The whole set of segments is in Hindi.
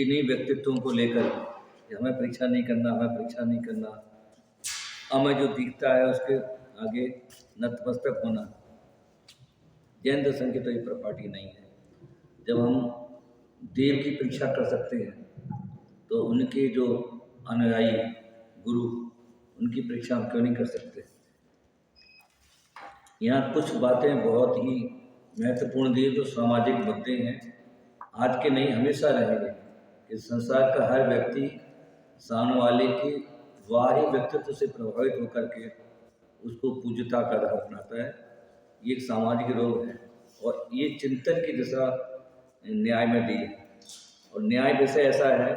इन्हीं व्यक्तित्वों को लेकर कि हमें परीक्षा नहीं करना, हमें परीक्षा नहीं करना, हमें जो दिखता है उसके आगे नतमस्तक होना। जैन दर्शन की तो ये प्रॉपर्टी नहीं है। जब हम देव की परीक्षा कर सकते हैं तो उनके जो अनुयायी गुरु, उनकी परीक्षा हम क्यों नहीं कर सकते। यहाँ कुछ बातें बहुत ही महत्वपूर्ण दी तो सामाजिक मुद्दे हैं, आज के नहीं हमेशा रहेंगे कि संसार का हर व्यक्ति सामने वाले की बाहरी व्यक्तित्व से प्रभावित होकर के उसको पूज्यता का आधार अपनाता है। ये एक सामाजिक रोग है और ये चिंतन की दिशा न्याय में दी है। और न्याय विषय ऐसा है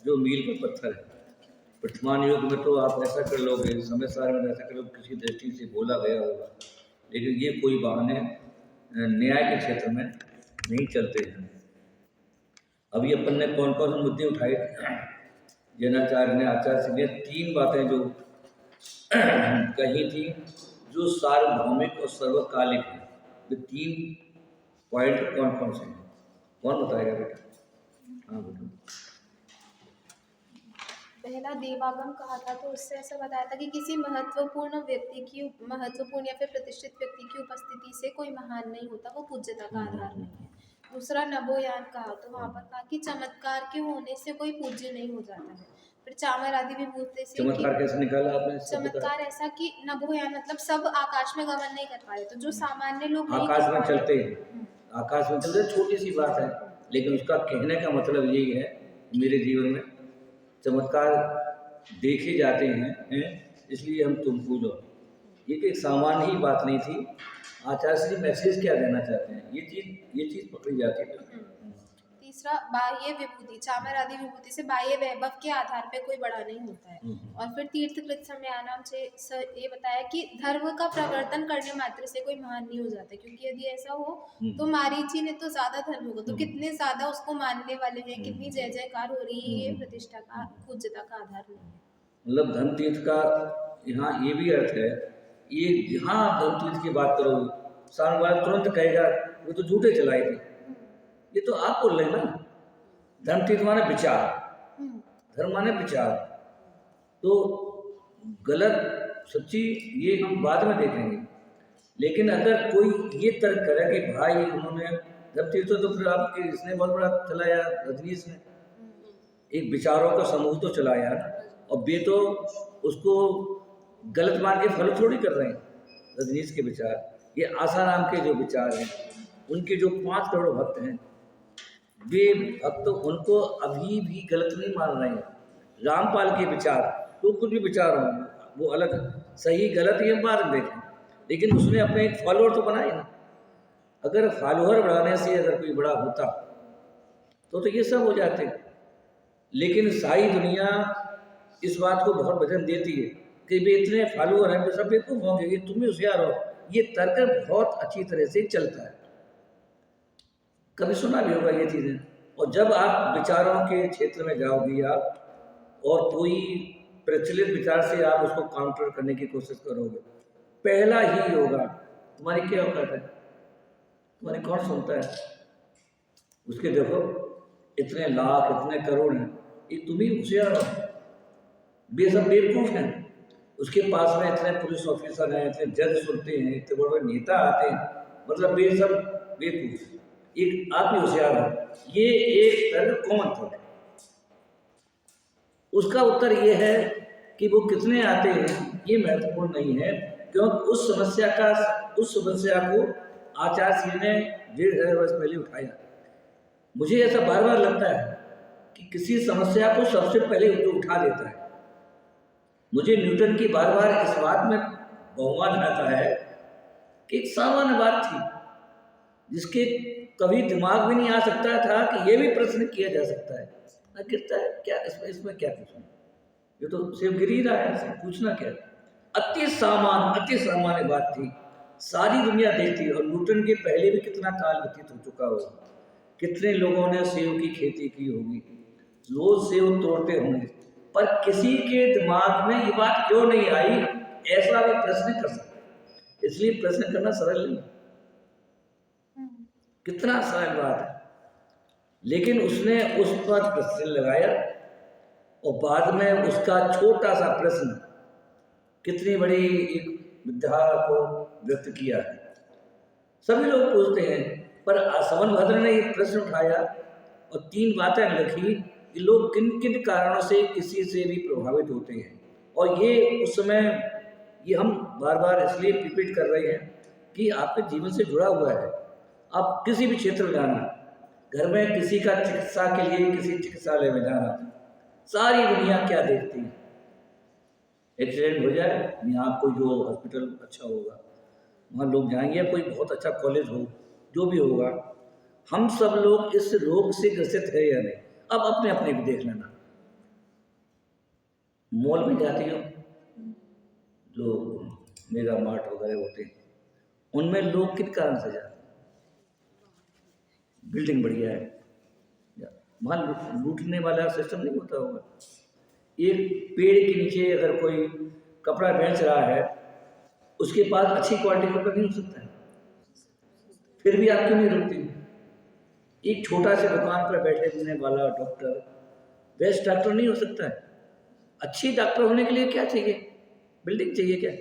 जो मील का पत्थर है। वर्तमान युग में तो आप ऐसा कर लोगे, समय सारे में ऐसा कर लोगे, किसी दृष्टि से बोला गया होगा, लेकिन ये कोई बहाने न्याय के क्षेत्र में नहीं चलते हैं। अभी अपन ने कौन कौन से मुद्दे उठाए थे। जैनाचार्य ने, आचार्य सिंह ने 3 बातें जो कही थी जो सार्वभौमिक और सर्वकालिक है। ये 3 पॉइंट कौन कौन से हैं, कौन बताएगा बेटा? हाँ बेटा। पहला देवागम कहा था, तो उससे ऐसा बताया था कि किसी महत्वपूर्ण या फिर प्रतिष्ठित व्यक्ति की उपस्थिति से कोई महान नहीं होता, वो पूज्यता का आधार नहीं है। दूसरा नभोयान कहा, तो वहाँ पर कहा कि चमत्कार के होने से कोई पूज्य नहीं हो जाता है। फिर चामर आदि विभूति से चमत्कार कैसे निकाला आपने? चमत्कार ऐसा कि नभोयान मतलब सब आकाश में गमन नहीं कर पाए, तो जो सामान्य लोग आकाश में चलते हैं, आकाश में चलते, छोटी सी बात है, लेकिन उसका कहने का मतलब यही है मेरे जीवन में चमत्कार देखे जाते हैं, इसलिए हम तुम पूजो। ये एक सामान्य ही बात नहीं थी। आचार्य जी मैसेज क्या देना चाहते हैं, ये चीज पकड़ी जाती है। तीसरा बाह्य विभूति, चामर आदि विभूति से बाह्य वैभव के आधार पे कोई बड़ा नहीं होता है। और फिर तीर्थकृत समयानाम से ये बताया कि धर्म का प्रवर्तन करने मात्र से कोई महान नहीं हो जाता, क्योंकि यदि ऐसा हो तो मारीची ने तो ज्यादा धर्म होगा, तो कितने ज्यादा उसको मानने वाले हैं, कितनी जय जयकार हो रही है, ये प्रतिष्ठा का पूज्यता का आधार नहीं है। मतलब धन तीर्थ का यहाँ ये भी अर्थ है, ये जहाँ आप धन तीर्थ की बात करोगे सामने वाला तुरंत कहेगा वो तो झूठे चलाए थे। ये तो आप बोल रहे हैं ना, धर्म तीर्थ माने विचार, धर्म माने विचार, तो गलत सच्ची ये हम बाद में देखेंगे। लेकिन अगर कोई ये तर्क करे कि भाई उन्होंने धर्म तीर्थ, तो फिर आपके इसने बहुत बड़ा चलाया, रजनीश ने एक विचारों का समूह तो चलाया ना, और वे तो उसको गलत मान के फॉलो थोड़ी कर रहे हैं। रजनीश के विचार, ये आसाराम के जो विचार हैं, उनके जो 5 करोड़ भक्त हैं, वे भक्त उनको अभी भी गलत नहीं मान रहे हैं। रामपाल के विचार तो कुछ भी विचार होंगे, वो अलग सही गलत ये बात देखें, लेकिन उसने अपने एक फॉलोअर तो बनाए ना। अगर फॉलोअर बढ़ाने से अगर कोई बड़ा होता तो ये सब हो जाते। लेकिन सारी दुनिया इस बात को बहुत वजन देती है कि वे इतने फॉलोअर हैं, वे सब बेवकूफ होंगे, ये तुम ही होशियार हो। ये तर्क बहुत अच्छी तरह से चलता है, कभी सुना भी होगा ये चीज़ें। और जब आप विचारों के क्षेत्र में जाओगे आप और कोई प्रचलित विचार से आप उसको काउंटर करने की कोशिश करोगे, पहला ही होगा तुम्हारी क्या औकात है, तुम्हारी कौन सुनता है। उसके देखो इतने लाख इतने करोड़ हैं, ये तुम ही होशियार हो, वे सब बेवकूफ हैं। उसके पास में इतने पुलिस ऑफिसर हैं, इतने जज सुनते हैं, इतने बड़े बड़े नेता आते हैं, मतलब वे सब बेवकूफ, एक आप ही होशियार हो। ये एक तर्क कॉमन था। उसका उत्तर ये है कि वो कितने आते हैं ये महत्वपूर्ण नहीं है, क्योंकि उस समस्या को आचार्य जी ने 1,500 वर्ष पहले उठाया। मुझे ऐसा बार बार लगता है कि किसी समस्या को सबसे पहले जो उठा देता है। मुझे न्यूटन की बार बार इस बात में बहुमान आता है कि एक सामान्य बात थी जिसके कभी दिमाग भी नहीं आ सकता था कि यह भी प्रश्न किया जा सकता है, ना गिरता है क्या इसमें क्या पूछना, ये तो सिर्फ गिर ही रहा है, पूछना क्या। अति सामान्य बात थी, सारी दुनिया देखती। और न्यूटन के पहले भी कितना काल व्यतीत हो चुका होगा, कितने लोगों ने सेब की खेती की होगी, रोज सेब तोड़ते होंगे, पर किसी के दिमाग में ये बात क्यों नहीं आई ऐसा भी प्रश्न कर सकते। इसलिए प्रश्न करना सरल नहीं, कितना सरल बात है। लेकिन उसने उस पर प्रश्न लगाया और बाद में उसका छोटा सा प्रश्न कितनी बड़ी एक विद्या को व्यक्त किया है। सभी लोग पूछते हैं, पर सोनभद्र ने ये प्रश्न उठाया और 3 बातें लिखी कि लोग किन किन कारणों से किसी से भी प्रभावित होते हैं। और ये उस समय ये हम बार बार इसलिए रिपीट कर रहे हैं कि आपके जीवन से जुड़ा हुआ है। आप किसी भी क्षेत्र में जाना, घर में किसी का चिकित्सा के लिए किसी चिकित्सालय में जाना, सारी दुनिया क्या देखती है, एक्सीडेंट हो जाए यहाँ कोई जो हॉस्पिटल अच्छा होगा वहाँ लोग जाएंगे, कोई बहुत अच्छा कॉलेज हो, जो भी होगा। हम सब लोग इस रोग से ग्रसित है या नहीं, अब अपने अपने भी देख लेना। मॉल में जाती हो, जो मेगा मार्ट वगैरह होते हैं, उनमें लोग किस कारण से जाते हैं? बिल्डिंग बढ़िया है, वहाँ लूटने वाला सिस्टम नहीं होता होगा। एक पेड़ के नीचे अगर कोई कपड़ा बेच रहा है, उसके पास अच्छी क्वालिटी का कपड़ा नहीं हो सकता है, फिर भी आप क्यों नहीं रुकते? एक छोटा सा दुकान पर बैठने वाला डॉक्टर बेस्ट डॉक्टर नहीं हो सकता है। अच्छी डॉक्टर होने के लिए क्या चाहिए? बिल्डिंग चाहिए क्या?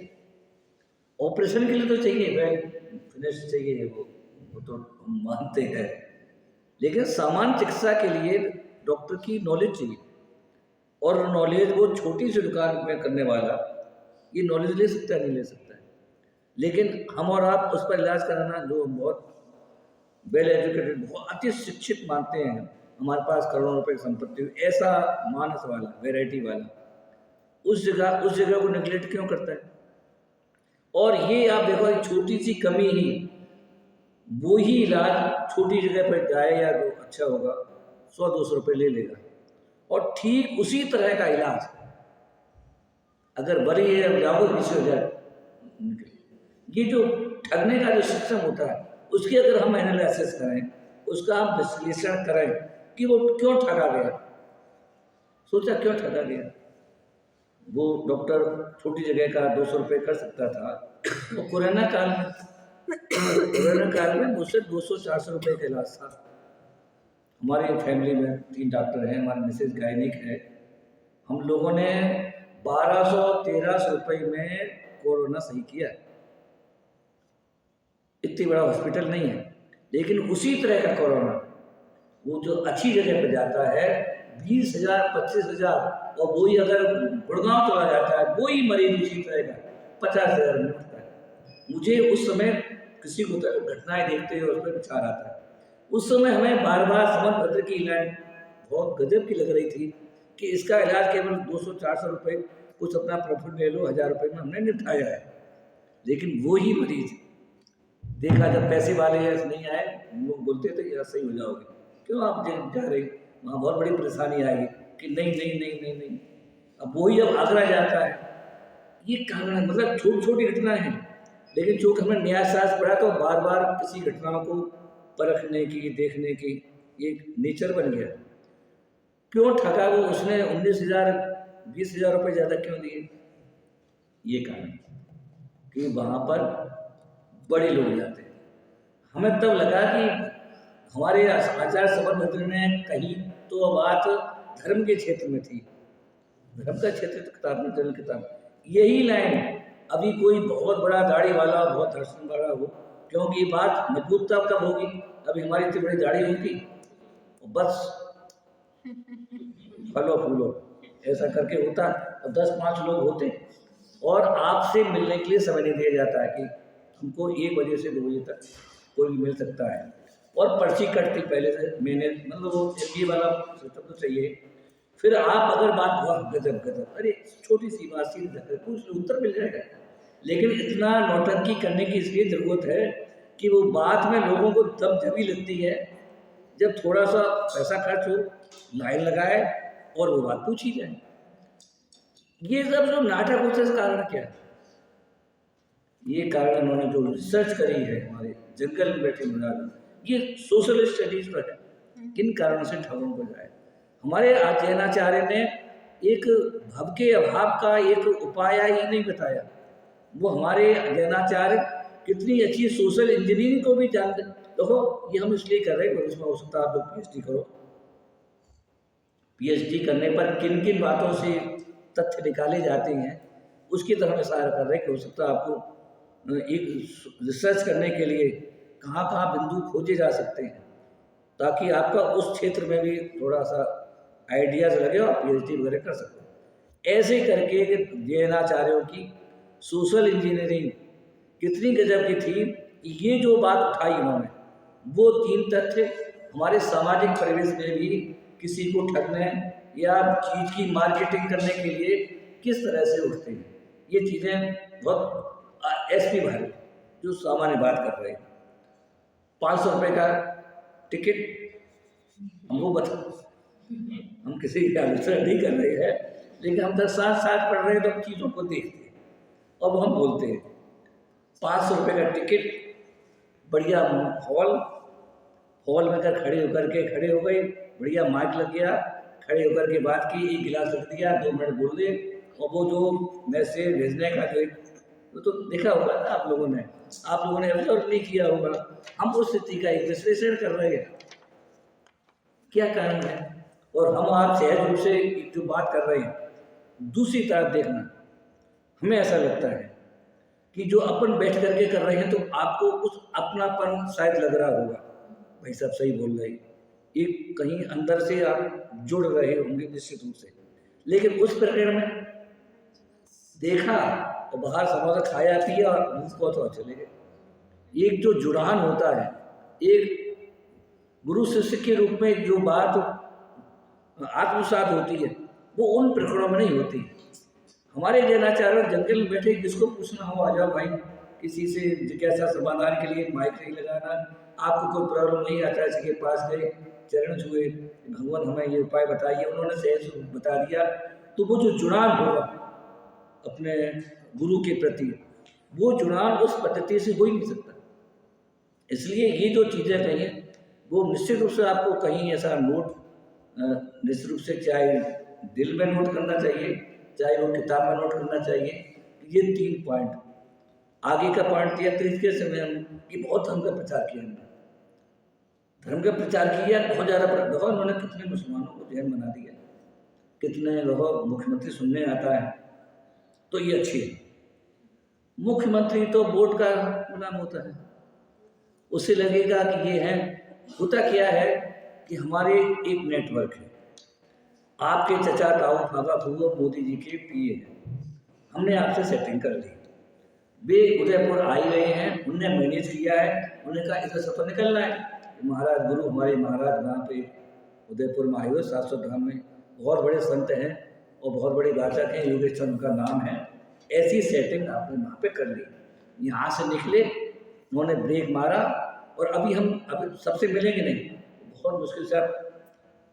ऑपरेशन के लिए तो चाहिए, वेल फिनिश चाहिए, वो तो हम मानते हैं, लेकिन सामान्य चिकित्सा के लिए डॉक्टर की नॉलेज चाहिए। और नॉलेज वो छोटी सी दुकान में करने वाला ये नॉलेज ले सकता है, नहीं ले सकता है। लेकिन हम और आप उस पर इलाज कराना, जो बहुत वेल एजुकेटेड, बहुत अति शिक्षित मानते हैं, हमारे पास करोड़ों रुपए की संपत्ति, ऐसा मानस वाला, वैरायटी वाला, उस जगह को निगलेक्ट क्यों करता है? और ये आप देखो, एक छोटी सी कमी ही, वो ही इलाज छोटी जगह पर जाए या जो अच्छा होगा 100-200 रुपये ले लेगा। और ठीक उसी तरह का इलाज अगर बड़ी है जाओ 20,000, ये जो ठगने का जो सिस्टम होता है, उसकी अगर हम एनालिसिस करें, उसका हम विश्लेषण करें कि वो क्यों ठगा गया, सोचा क्यों ठगा गया। वो डॉक्टर छोटी जगह का 200 रुपये कर सकता था, वो कोरोना काल में मुझसे 200-400 रुपये का इलाज था। हमारी फैमिली में 3 डॉक्टर हैं, हमारी मिसेज गायनिक है, हम लोगों ने 1200-1300 रुपये में कोरोना सही किया। इतनी बड़ा हॉस्पिटल नहीं है, लेकिन उसी तरह का कोरोना वो जो अच्छी जगह पर जाता है 20,000, 25,000, और वही अगर गुड़गांव चला जाता है, वही मरीज उसी तरह का 50,000 में मरता है। मुझे उस समय किसी को घटनाएं देखते हुए उस पर विचार आता है। उस समय हमें बार बार सोनभद्र की लाइन बहुत गजब की लग रही थी कि इसका इलाज केवल 200-400 रुपये, कुछ अपना प्रॉफिट ले लो, 1,000 रुपये में हमने निपटाया है। लेकिन वो ही मरीज देखा, जब पैसे वाले नहीं आए, लोग बोलते थे यार सही हो जाओगे, क्यों आप जा रहे, वहाँ बहुत बड़ी परेशानी आएगी, कि नहीं नहीं नहीं नहीं नहीं। अब वही जब आगरा जाता है, ये कारण है, मतलब छोटी छोटी घटनाएं हैं, लेकिन चूँकि हमने न्यायशास्त्र पढ़ा तो बार बार किसी घटनाओं को परखने की, देखने की एक नेचर बन गया। क्यों ठगा वो, उसने 19,000, 20,000 रुपये ज़्यादा क्यों दिए? ये कारण कि वहाँ पर बड़े लोग जाते हैं। हमें तब लगा कि हमारे आचार्य सोनभद्र ने कही तो बात धर्म के क्षेत्र में थी, धर्म का क्षेत्र तो किताब में, जन्म किताब, यही लाइन अभी कोई बहुत बड़ा दाढ़ी वाला, बहुत दर्शन वाला हो, क्योंकि ये बात मजबूत तब कब होगी, अभी हमारी इतनी बड़ी दाढ़ी होगी, बस फलो फूलो ऐसा करके होता, और 10-5 लोग होते, और आपसे मिलने के लिए समय नहीं दिया जाता है कि हमको 1 बजे से 2 बजे तक कोई भी मिल सकता है। और पर्ची कटती पहले से, मैंने मतलब वो MBA वाला सिस्टम तो चाहिए। फिर आप अगर बात हुआ गजब, अरे छोटी सी बात, सीधी कुछ उत्तर मिल जाएगा, लेकिन इतना नौटंकी करने की इसलिए ज़रूरत है कि वो बात में लोगों को तब जभी लगती है जब थोड़ा सा पैसा खर्च हो, लाइन लगाए और वो बात पूछी जाए। ये सब जो नाटक होता है, इसका कारण क्या है? ये कारण इन्होंने जो रिसर्च करी है, हमारे जंगल में बैठे मुराद, ये सोशल स्टडीज पर है, किन कारणों से ठगों को जाए। हमारे अध्ययनाचार्य ने एक भव के अभाव का एक उपाय ही नहीं बताया। वो हमारे अध्ययनाचार्य कितनी अच्छी सोशल इंजीनियरिंग को भी जानते, देखो ये हम इसलिए कर रहे हैं, इसमें हो सकता है आप लोग पीएचडी करो, पीएचडी करने पर किन किन बातों से तथ्य निकाले जाते हैं उसकी तरफ इशारा कर रहे हैं कि हो सकता है आपको एक रिसर्च करने के लिए कहाँ कहाँ बिंदु खोजे जा सकते हैं, ताकि आपका उस क्षेत्र में भी थोड़ा सा आइडियाज लगे और पीएचडी वगैरह कर सकते। ऐसे करके जैनाचार्यों की सोशल इंजीनियरिंग कितनी गजब की थी कि ये जो बात उठाई इन्होंने, वो 3 तथ्य हमारे सामाजिक परिवेश में भी किसी को ठगने या चीज़ की मार्केटिंग करने के लिए किस तरह से उठते हैं, ये चीज़ें बहुत एसपी भाई जो सामान्य बात कर रहे हैं। 500 रुपये का टिकट हमको बता, हम किसी की आलोचना नहीं कर रहे हैं, लेकिन हम 10 साल साथ पढ़ रहे हैं तो चीज़ों को देखते हैं। अब हम बोलते हैं 500 रुपये का टिकट, बढ़िया हॉल में अगर खड़े हो गए, बढ़िया माइक लग गया, खड़े होकर के बात की, एक गिलास रख दिया, 2 मिनट बोल दिए, और वो जो मैसेज भेजने का जो वो तो देखा होगा ना आप लोगों ने ऑब्जर्व नहीं किया होगा। हम उस स्थिति का एक विश्लेषण कर रहे हैं, क्या कारण है, और हम आप सहज रूप से जो बात कर रहे हैं, दूसरी तरफ देखना, हमें ऐसा लगता है कि जो अपन बैठ करके कर रहे हैं तो आपको कुछ अपनापन शायद लग रहा होगा, भाई साहब सही बोल रहे हैं, एक कहीं अंदर से आप जुड़ रहे होंगे निश्चित रूप से। लेकिन उस प्रकरण में देखा और बाहर समोसा खाया पिया और मुंह को तो चले गए। एक जो जुड़ान होता है, एक गुरु शिष्य के रूप में जो बात आत्मसात होती है, वो उन प्रकरणों में नहीं होती। हमारे जैनाचार्य जंगल में बैठे, जिसको पूछना हो आ जाओ भाई, किसी से जिज्ञासा समाधान के लिए माइक नहीं लगाना, आपको कोई प्रॉब्लम नहीं आता, किसी के पास गए, चरण छुए, भगवान हमें ये उपाय बताइए, उन्होंने सहज बता दिया, तो वो जो जुड़ान होगा अपने गुरु के प्रति, वो जुड़ान उस पद्धति से हो ही नहीं सकता। इसलिए ये जो चीज़ें कही वो निश्चित रूप से आपको कहीं ऐसा नोट निश्चित रूप से चाहे दिल में नोट करना चाहिए, चाहे वो किताब में नोट करना चाहिए। ये 3 पॉइंट, आगे का पॉइंट दिया तरीके से मैं कि बहुत धर्म का प्रचार किया, धर्म का प्रचार किया बहुत ज़्यादा। देखो उन्होंने कितने मुसलमानों को जैन बना दिया, कितने लोगों मुख्यमंत्री सुनने आता है, तो ये अच्छी है। मुख्यमंत्री तो बोर्ड का नाम होता है, उससे लगेगा कि ये है। होता क्या है कि हमारे एक नेटवर्क है, आपके चचा ताऊ बाबा फूफा मोदी जी के पीए हैं, हमने आपसे सेटिंग कर ली, वे उदयपुर आए हुए हैं, उनने मैनेज किया है, उन्होंने कहा इधर से तो निकलना है। महाराज गुरु हमारे महाराज वहाँ पे उदयपुर में आए हुए 700 धाम में बहुत बड़े संत हैं और बहुत बड़े वाचक हैं, योगेश चंद उनका नाम है। ऐसी सेटिंग आपने वहाँ पे कर ली, यहाँ से निकले, उन्होंने ब्रेक मारा, और अभी सबसे मिलेंगे नहीं, बहुत मुश्किल से आप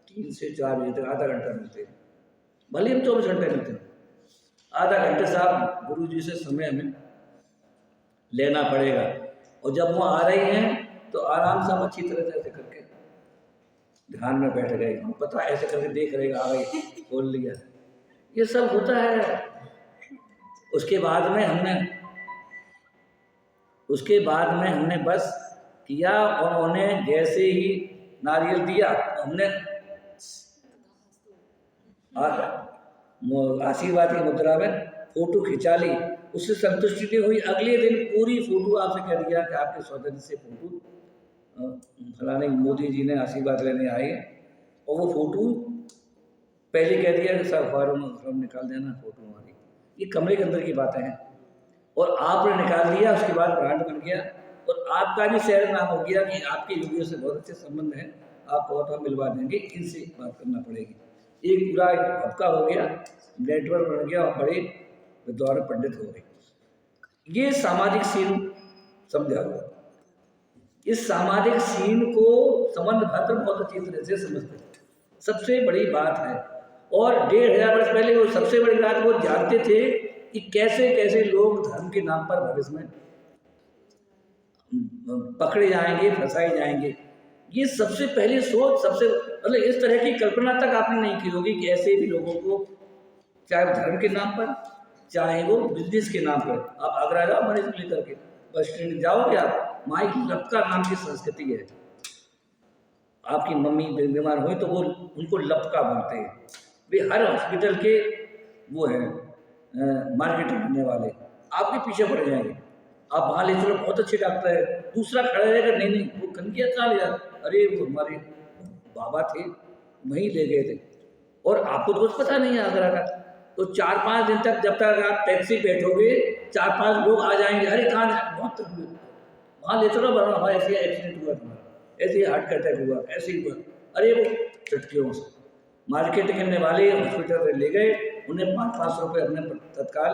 3 से 4 बजे तक आधा घंटा मिलते हैं, भले हम 24 घंटे मिलते हैं, आधा घंटे साहब गुरु जी से समय हमें लेना पड़ेगा। और जब वो आ रहे हैं तो आराम से हम अच्छी तरह से ऐसे करके ध्यान में बैठ गए, हम पता ऐसे करके देख रहे आ गए, बोल लिया, ये सब होता है। उसके बाद में हमने बस किया, और उन्होंने जैसे ही नारियल दिया, हमने आशीर्वाद की मुद्रा में फोटो खिंचा ली, उससे संतुष्टि नहीं हुई। अगले दिन पूरी फोटो आपसे कह दिया कि आपके सौजन्य से फोटो फलाने मोदी जी ने आशीर्वाद लेने आए, और वो फोटो पहले कह दिया कि सब अखबारों में निकाल देना फोटो हमारी, ये कमरे के अंदर की बातें हैं, और आपने निकाल दिया, उसके बाद ब्रांड बन गया, और आपका भी शहर नाम हो गया कि आपके योगियों से बहुत अच्छे संबंध हैं, आप बहुत हम मिलवा देंगे, इनसे बात करना पड़ेगी। एक पूरा हफ्ता हो गया, नेटवर्क बन गया, और बड़े विद्वान पंडित हो गए। ये सामाजिक सीन समझा हुआ, इस सामाजिक सीन को संबंध भद्र बहुत अच्छी तरह से समझते, सबसे बड़ी बात है। और 1500 वर्ष पहले वो सबसे बड़ी बात वो जानते थे कि कैसे कैसे लोग धर्म के नाम पर भविष्य में पकड़े जाएंगे, फंसाए जाएंगे। ये सबसे पहले सोच, सबसे मतलब इस तरह की कल्पना तक आपने नहीं की होगी कि ऐसे भी लोगों को, चाहे धर्म के नाम पर, चाहे वो बिजनेस के नाम पर, आप आगरा जाओ मरीज को लेकर के, बस स्टैंड जाओगे आप, वहाँ एक लपका नाम की संस्कृति है। आपकी मम्मी बीमार हुई तो वो उनको लपका बोलते हैं। वे हर हॉस्पिटल के वो हैं मार्केटिंग करने वाले, आपके पीछे पड़ जाएंगे। आप वहाँ ले चलो, बहुत अच्छे डॉक्टर है, दूसरा खड़ा रहेगा, नहीं नहीं वो कन्हैया कहाँ ले जाए, अरे वो हमारे बाबा थे वहीं ले गए थे। और आपको तो कुछ पता नहीं है आगरा का, तो 4-5 दिन तक जब तक आप टैक्सी बैठोगे 4-5 लोग आ जाएंगे, अरे कहाँ बहुत वहाँ ले चलो, हमारा ऐसे एक्सीडेंट हुआ, तुम्हारा ऐसे हार्ट अटैक हुआ, ऐसे ही हुआ, अरे वो चटकियों से मार्केट करने वाले हॉस्पिटल में ले गए, उन्हें 500 रुपये अपने तत्काल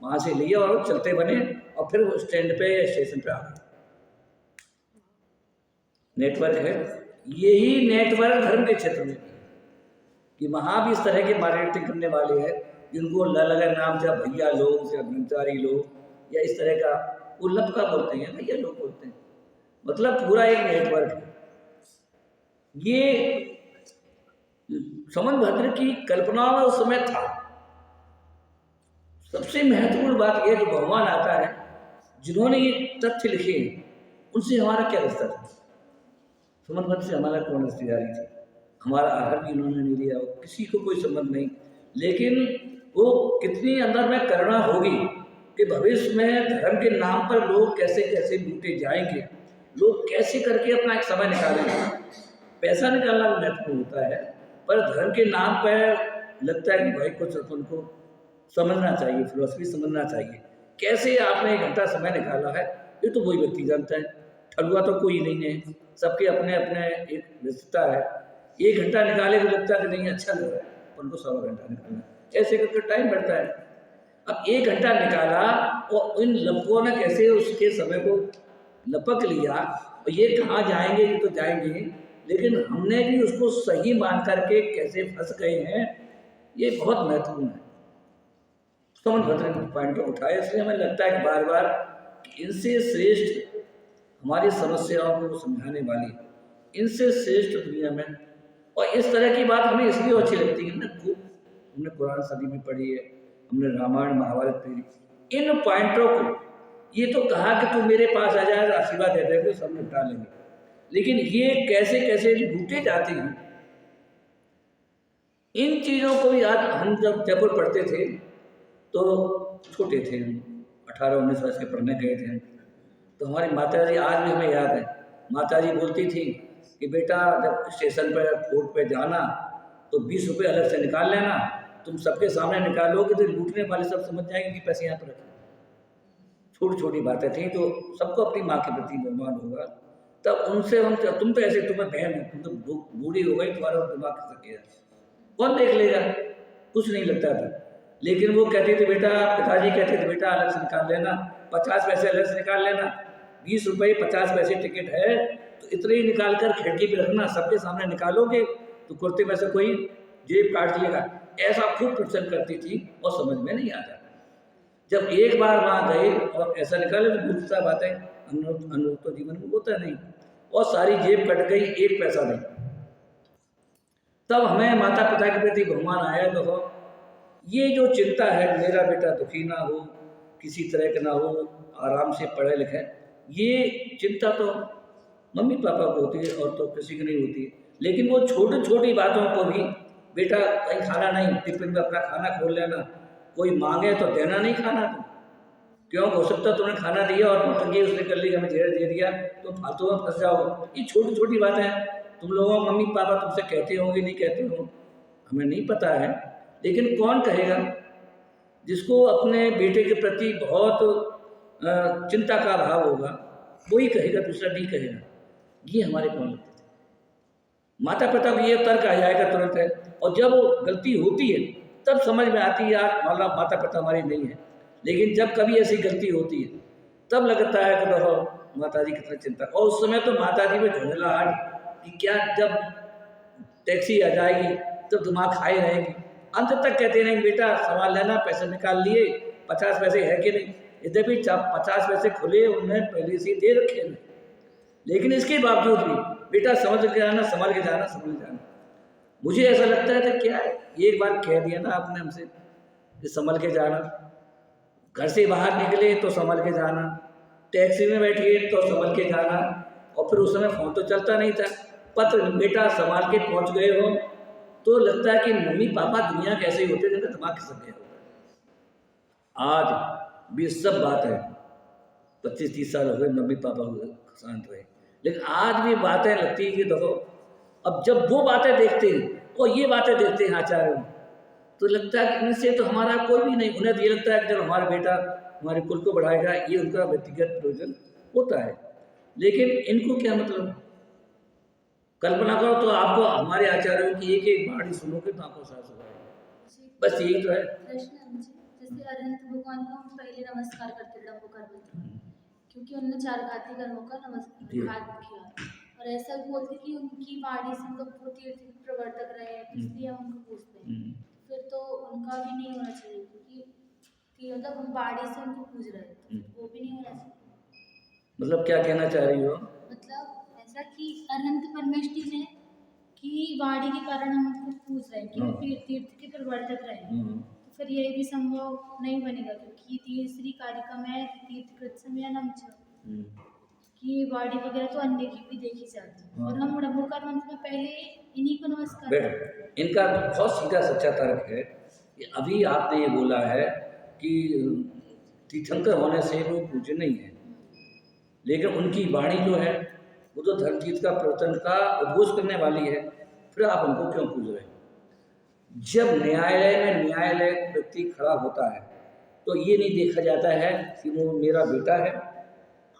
वहाँ से लिए और चलते बने, और फिर वो स्टैंड पे स्टेशन पे आ गए। नेटवर्क है, यही नेटवर्क धर्म के क्षेत्र में कि वहाँ भी इस तरह के मार्केटिंग करने वाले हैं जिनको अलग नाम से भैया लोग या भीमचारी लोग या इस तरह का वो लपका बोलते हैं, भैया लोग बोलते हैं, मतलब पूरा एक नेटवर्क है। ये सोनभद्र की कल्पना में उस समय था। सबसे महत्वपूर्ण बात यह, जो भगवान आता है, जिन्होंने ये तथ्य लिखे उनसे हमारा क्या रिश्ता था? सोनभद्र से हमारा कौन रिश्तेदारी थी? हमारा आहार भी उन्होंने नहीं लिया, किसी को कोई संबंध नहीं, लेकिन वो कितनी अंदर में करुणा होगी कि भविष्य में धर्म के नाम पर लोग कैसे कैसे लूटे जाएंगे, लोग कैसे करके अपना एक समय निकालेंगे। पैसा निकालना भी महत्वपूर्ण होता है, पर धर्म के नाम पर लगता है कि भाई कुछ उनको समझना चाहिए, फिलोसफी समझना चाहिए। कैसे आपने 1 घंटा समय निकाला है, ये तो वही व्यक्ति जानता है, ठगुआ तो कोई नहीं है, सबके अपने अपने एक व्यस्तता है। 1 घंटा निकाले तो लगता है कि नहीं अच्छा लग रहा है, उनको 1.25 घंटा निकालना, ऐसे करके टाइम बढ़ता है। अब 1 घंटा निकाला और इन लपकों ने कैसे उसके समय को लपक लिया, और ये कहाँ जाएंगे, ये तो जाएंगे, लेकिन हमने भी उसको सही मान करके कैसे फंस गए हैं, ये बहुत महत्वपूर्ण है। सोनभद्र ने पॉइंट उठाया, इसलिए हमें लगता है कि बार बार इनसे श्रेष्ठ हमारी समस्याओं को समझाने वाली, इनसे श्रेष्ठ दुनिया में, और इस तरह की बात हमें इसलिए अच्छी लगती है ना, खूब हमने कुरान शरीफ भी पढ़ी है, हमने रामायण महाभारत पढ़ी। इन पॉइंटों को ये तो कहा कि तू मेरे पास आ जाए, आशीर्वाद दे देंगे, सब निपटा लेंगे, लेकिन ये कैसे कैसे लूटे जाते हैं, इन चीज़ों को भी आज हम जब जयपुर पढ़ते थे तो छोटे थे, 18-19 वर्ष के पढ़ने गए थे, तो हमारी माता जी आज भी हमें याद है, माता जी बोलती थी कि बेटा जब स्टेशन पर कोर्ट पे जाना तो 20 रुपये अलग से निकाल लेना, तुम सबके सामने निकालोगे तो लूटने वाले सब समझ जाएंगे कि पैसे यहाँ पर रखे। छोटी छोटी बातें थी, तो सबको अपनी माँ के प्रति बहमान होगा। तब उनसे हम, तुम तो ऐसे, तुम्हें बहन है, तुम तो बूढ़ी हो गई, तुम्हारा दिमाग सकेगा, कौन देख लेगा, कुछ नहीं लगता था। लेकिन वो कहते थे बेटा, पिताजी कहते थे बेटा अलग से निकाल लेना, 50 पैसे अलग से निकाल लेना, 20 रुपये 50 पैसे टिकट है, तो इतने ही निकाल कर खिड़की पे रखना, सबके सामने निकालोगे तो कुर्ते में से कोई जेब काट लेगा। ऐसा खूब प्रवचन करती थी और समझ में नहीं आता। जब एक बार वहाँ गए और ऐसा निकाले तो दूसरा बात है, अनुभव तो जीवन में होता नहीं, और सारी जेब कट गई, 1 पैसा नहीं। तब हमें माता पिता के प्रति बहुमान आया, तो ये जो चिंता है मेरा बेटा दुखी ना हो, किसी तरह का ना हो, आराम से पढ़े लिखे, ये चिंता तो मम्मी पापा को होती है और तो किसी की नहीं होती। लेकिन वो छोटी छोटी बातों को भी, बेटा कहीं खाना नहीं, टिफिन में अपना खाना खोल लेना, कोई मांगे तो देना नहीं खाना, तो क्यों, हो सकता तुमने खाना दिया और नौटंकी उसने कर ली, हमें जहर दे दिया, तो फालतू में फंस जाओगे। ये छोटी छोटी बातें हैं, तुम लोगों मम्मी पापा तुमसे कहते होंगे, नहीं कहते हो हमें नहीं पता है, लेकिन कौन कहेगा जिसको अपने बेटे के प्रति बहुत चिंता का अभाव होगा, वही कहेगा, दूसरा नहीं कहेगा। ये हमारे कौन लगते थे? माता पिता को ये तर्क आ जाएगा तुरंत है, और जब गलती होती है तब समझ में आती है यार माता पिता हमारी नहीं है। लेकिन जब कभी ऐसी गलती होती है तब लगता है कि देखो माता जी कितना चिंता, और उस समय तो माता जी में झुंझलाहट कि क्या जब टैक्सी आ जाएगी तो दिमाग खाए रहेंगी। अंत तक कहते नहीं बेटा संभाल लेना, पैसे निकाल लिए, 50 पैसे है कि नहीं, यद्यपि 50 पैसे खुले उन्हें पहले से दे रखे हैं, लेकिन इसके बावजूद भी बेटा समझ के जाना, संभाल के जाना, संभल जाना। मुझे ऐसा लगता है कि क्या है, एक बार कह दिया ना आपने हमसे कि संभल के जाना, घर से बाहर निकले तो संभल के जाना, टैक्सी में बैठिए तो संभल के जाना, और फिर उस समय फ़ोन तो चलता नहीं था, पत्र बेटा संभाल के पहुंच गए हो, तो लगता है कि मम्मी पापा दुनिया कैसे होते हैं, जिनका दिमाग खिसक गया होता है। आज भी सब बात है, 25-30 साल हो गए मम्मी पापा हुए शांत रहे, लेकिन आज भी बातें लगती है कि देखो, अब जब वो बातें देखते हैं और ये बातें देखते हैं आचार्य, तो लगता है कि इनसे तो हमारा कोई भी नहीं। उन्हें तो ये लगता है कि जब हमारा बेटा हमारे कुल को बढ़ाएगा, ये उनका व्यक्तिगत प्रयोजन होता है, लेकिन इनको क्या मतलब। कल्पना करो तो आपको हमारे आचार्यों की एक एक बाणी सुनोगे तो आपको साहस हो जाएगा। बस यही तो है। प्रश्न है मुझे, जैसे अरहंत भगवान को हम पहले नमस्कार करते थे डम्बोकार क्योंकि उन्होंने 4 घाती कर्मों का नमस्कार किया, और ऐसा भी बोलते कि उनकी वाणी से मतलब वो तीर्थ प्रवर्तक रहे हैं, इसलिए हम उनको पूछते हैं। फिर तो उनका भी नहीं होना चाहिए, क्योंकि मतलब हम वाणी से उनको पूछ रहे हैं, तो वो भी नहीं होना चाहिए। मतलब क्या कहना चाह रही हो? मतलब ऐसा कि अनंत परमेष्टि है कि वाणी के कारण हम उनको पूछ रहे हैं कि वो तीर्थ के प्रवर्तक रहे हैं, तो फिर ये भी संभव नहीं बनेगा, क्योंकि तीसरी कारिका में तीर्थ कृत्सम या नमच कि वाणी वगैरह तो अन्य की भी देखी जाती है, और हम डम्बोकार मंत्र में पहले इन्हीं को नमस्कार करते हैं। इनका बहुत सीधा सच्चा तर्क है कि अभी आपने ये बोला है कि तीर्थंकर होने से वो पूज्य नहीं है, लेकिन उनकी वाणी जो है वो तो धर्मतीर्थ का प्रवर्तन का उद्घोष करने वाली है, फिर आप उनको क्यों पूज रहे हैं? जब न्यायालय में न्यायालय व्यक्ति खड़ा होता है तो ये नहीं देखा जाता है कि वो मेरा बेटा है,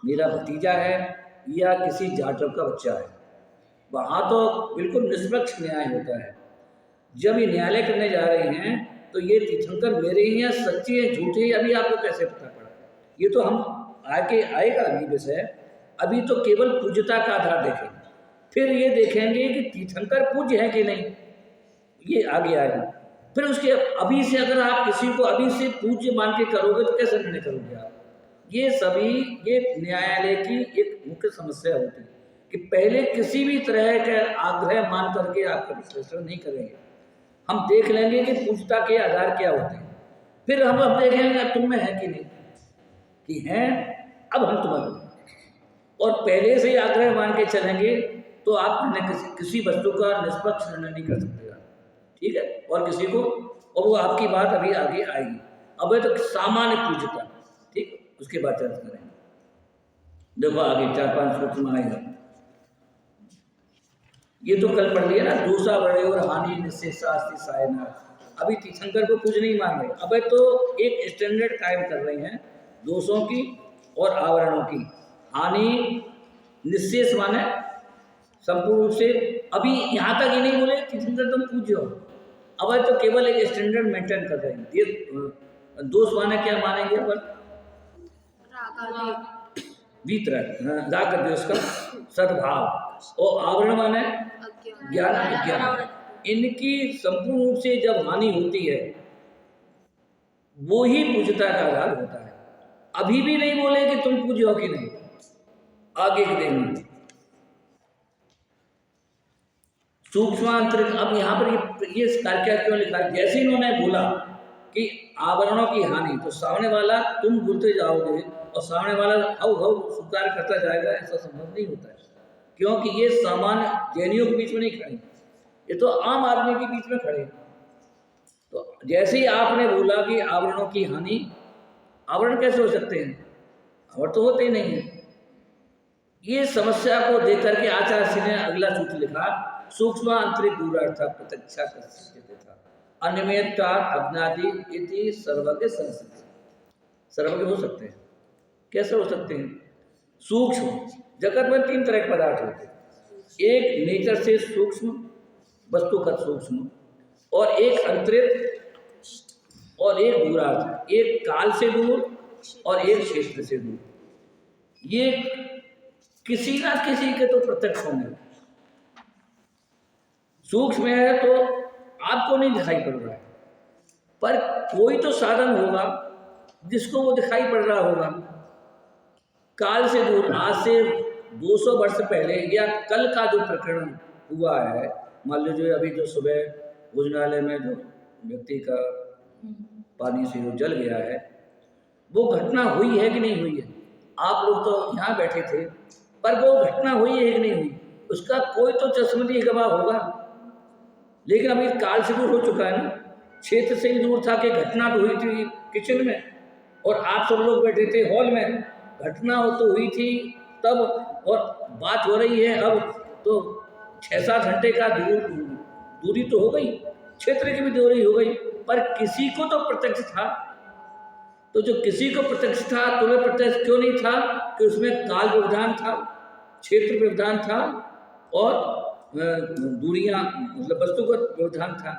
मेरा भतीजा है, या किसी जाटव का बच्चा है। वहाँ तो बिल्कुल निष्पक्ष न्याय होता है। जब ये न्यायालय करने जा रहे हैं तो ये तीर्थंकर मेरे ही हैं, सच्चे हैं झूठे हैं, अभी आपको कैसे पता पड़ा? ये तो हम आगे आएगा अभी विषय। अभी तो केवल पूज्यता का आधार देखेंगे, फिर ये देखेंगे कि तीर्थंकर पूज्य है कि नहीं, ये आगे आएगा। फिर उसके अभी से अगर आप किसी को अभी से पूज्य मान के करोगे तो कैसे निर्णय करोगे आप? ये सभी ये न्यायालय की एक मुख्य समस्या होती है कि पहले किसी भी तरह का आग्रह मान करके आपका विश्लेषण नहीं करेंगे। हम देख लेंगे कि पूज्यता के आधार क्या होते हैं, फिर हम देखेंगे तुम में है कि नहीं, कि हैं अब हम तुम्हें, और पहले से ही आग्रह मान के चलेंगे तो आप किसी वस्तु का निष्पक्ष निर्णय नहीं कर सकते, ठीक है? और किसी को, और वो आपकी बात अभी आगे आएगी। अब तो सामान्य पूज्यता, ठीक, उसके बाद चर्चा करेंगे। देखो आगे 4-5 सूत्र आएगा। ये तो कल पढ़ लिया ना, दूसरा बड़े और हानि निश्चय शास्त्री सायना। अभी तीर्थंकर को कुछ नहीं मान रहे, अब तो एक स्टैंडर्ड कायम कर रहे हैं दोषों की और आवरणों की। हानि निश्चेष माने संपूर्ण रूप से, अभी यहाँ तक ये नहीं बोले तीर्थंकर तुम पूज्य हो, अब तो केवल एक स्टैंडर्ड मेंटेन कर रहे हैं। ये दोष माने क्या मानेंगे अपन? राग द्वेष का सद्भाव, और आवरण माने ज्ञान अज्ञान। इनकी संपूर्ण रूप से जब हानि होती है वो ही पूज्यता का आधार होता है। अभी भी नहीं बोले कि तुम पूज्य हो कि नहीं, आगे के दिन सूक्ष्मांतरिक। अब यहाँ पर ये कार्य क्यों लिखा है? जैसे इन्होंने बोला कि आवरणों की हानि, तो सामने वाला तुम बोलते जाओगे और सामने वाला हव हव स्वीकार करता जाएगा, ऐसा संभव नहीं होता है, क्योंकि ये सामान्य जैनियों के बीच में नहीं खड़े, ये तो आम आदमी के बीच में खड़े। तो जैसे ही आपने बोला कि आवरणों की हानि, आवरण कैसे हो सकते हैं? आवरण तो होते ही नहीं है। ये समस्या को देख करके आचार्य श्री ने अगला सूत्र लिखा, सूक्ष्म आंतरिक दूरार्थ प्रत्यक्षा था अनियमितता अज्ञाति इति सर्वज्ञ संस्कृति। सर्वज्ञ हो सकते हैं, कैसे हो सकते हैं? सूक्ष्म जगत में 3 तरह के पदार्थ होते हैं, एक नेचर से सूक्ष्म वस्तुगत सूक्ष्म, और एक अंतरिक्ष, और एक दूरार्थ, एक काल से दूर और एक क्षेत्र से दूर। ये किसी ना किसी के तो प्रत्यक्ष होंगे। सूक्ष्म है तो आपको नहीं दिखाई पड़ रहा है, पर कोई तो साधन होगा जिसको वो दिखाई पड़ रहा होगा। काल से दूर, आज से 200 वर्ष पहले या कल का जो प्रकरण हुआ है, मान लीजिए अभी जो सुबह भोजनालय में जो व्यक्ति का पानी से जो जल गया है, वो घटना हुई है कि नहीं हुई है? आप लोग तो यहाँ बैठे थे, पर वो घटना हुई है कि नहीं हुई, उसका कोई तो चश्मदीद गवाह होगा। लेकिन अभी काल से दूर हो चुका है ना, क्षेत्र से ही दूर था कि घटना तो हुई थी किचन में और आप सब लोग बैठे थे हॉल में। घटना हो तो हुई थी तब, और बात हो रही है अब, तो 6-7 घंटे का दूरी तो हो गई, क्षेत्र की भी दूरी हो गई, पर किसी को तो प्रत्यक्ष था। तो जो किसी को प्रत्यक्ष था, तुम्हें प्रत्यक्ष क्यों नहीं था? कि उसमें काल व्यवधान था, क्षेत्र व्यवधान था और दूरियां मतलब वस्तुगत व्यवधान था।